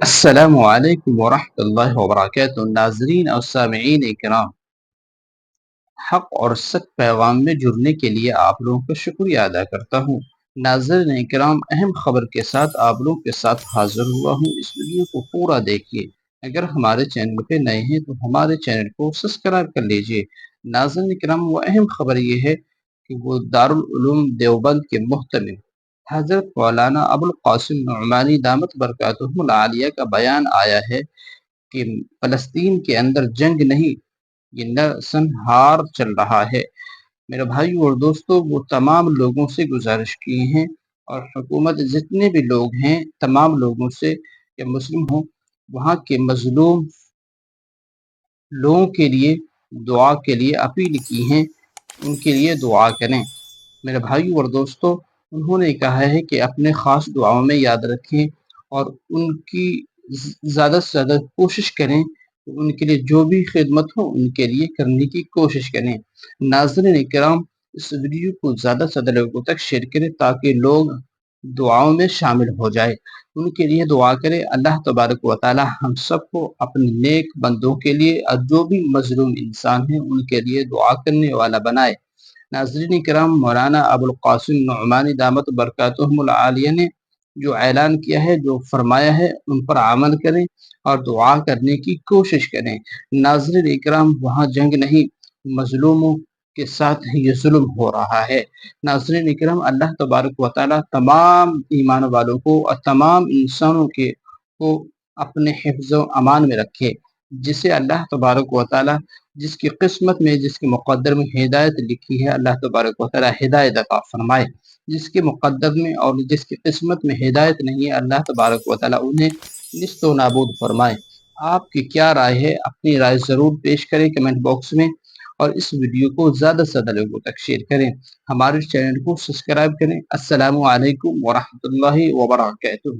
السلام علیکم ورحمۃ اللہ وبرکاتہ۔ ناظرین اور سامعین کرام، حق اور سچ پیغام میں جڑنے کے لیے آپ لوگوں کا شکریہ ادا کرتا ہوں۔ ناظرین کرام، اہم خبر کے ساتھ آپ لوگوں کے ساتھ حاضر ہوا ہوں۔ اس ویڈیو کو پورا دیکھیے۔ اگر ہمارے چینل پہ نئے ہیں تو ہمارے چینل کو سبسکرائب کر لیجئے۔ ناظرین کرام، وہ اہم خبر یہ ہے کہ وہ دارالعلوم دیوبند کے محتمل حضرت مولانا ابوالقاسم نعمانی دامت برکاتہم العالیہ کا بیان آیا ہے کہ فلسطین کے اندر جنگ نہیں، یہ نرسنہار چل رہا ہے۔ میرے بھائی اور دوستو، وہ تمام لوگوں سے گزارش کی ہیں اور حکومت جتنے بھی لوگ ہیں تمام لوگوں سے کہ مسلم ہوں، وہاں کے مظلوم لوگوں کے لیے دعا کے لیے اپیل کی ہیں، ان کے لیے دعا کریں۔ میرے بھائی اور دوستو، انہوں نے کہا ہے کہ اپنے خاص دعاؤں میں یاد رکھیں اور ان کی زیادہ سے زیادہ کوشش کریں، ان کے لیے جو بھی خدمت ہو ان کے لیے کرنے کی کوشش کریں۔ ناظرین کرام، اس ویڈیو کو زیادہ سے زیادہ لوگوں تک شیئر کریں تاکہ لوگ دعاؤں میں شامل ہو جائے، ان کے لیے دعا کریں۔ اللہ تبارک و تعالی ہم سب کو اپنے نیک بندوں کے لیے اور جو بھی مظلوم انسان ہیں ان کے لیے دعا کرنے والا بنائے۔ ناظرین کرام، مولانا ابوالقاسم نعمانی دامت برکاتہم العالیہ نے جو اعلان کیا ہے، جو فرمایا ہے، ان پر عمل کریں اور دعا کرنے کی کوشش کریں۔ ناظرین اکرام، وہاں جنگ نہیں، مظلوموں کے ساتھ یہ ظلم ہو رہا ہے۔ ناظرین اکرام، اللہ تبارک و تعالی تمام ایمان والوں کو اور تمام انسانوں کو اپنے حفظ و امان میں رکھے۔ جسے اللہ تبارک و تعالی جس کی قسمت میں، جس کے مقدر میں ہدایت لکھی ہے، اللہ تبارک و تعالی ہدایت عطا فرمائے۔ جس کے مقدر میں اور جس کی قسمت میں ہدایت نہیں ہے، اللہ تبارک و تعالی انہیں نیست و نابود فرمائے۔ آپ کی کیا رائے ہے؟ اپنی رائے ضرور پیش کریں کمنٹ باکس میں، اور اس ویڈیو کو زیادہ سے زیادہ لوگوں تک شیئر کریں۔ ہمارے چینل کو سبسکرائب کریں۔ السلام علیکم ورحمۃ اللہ وبرکاتہ۔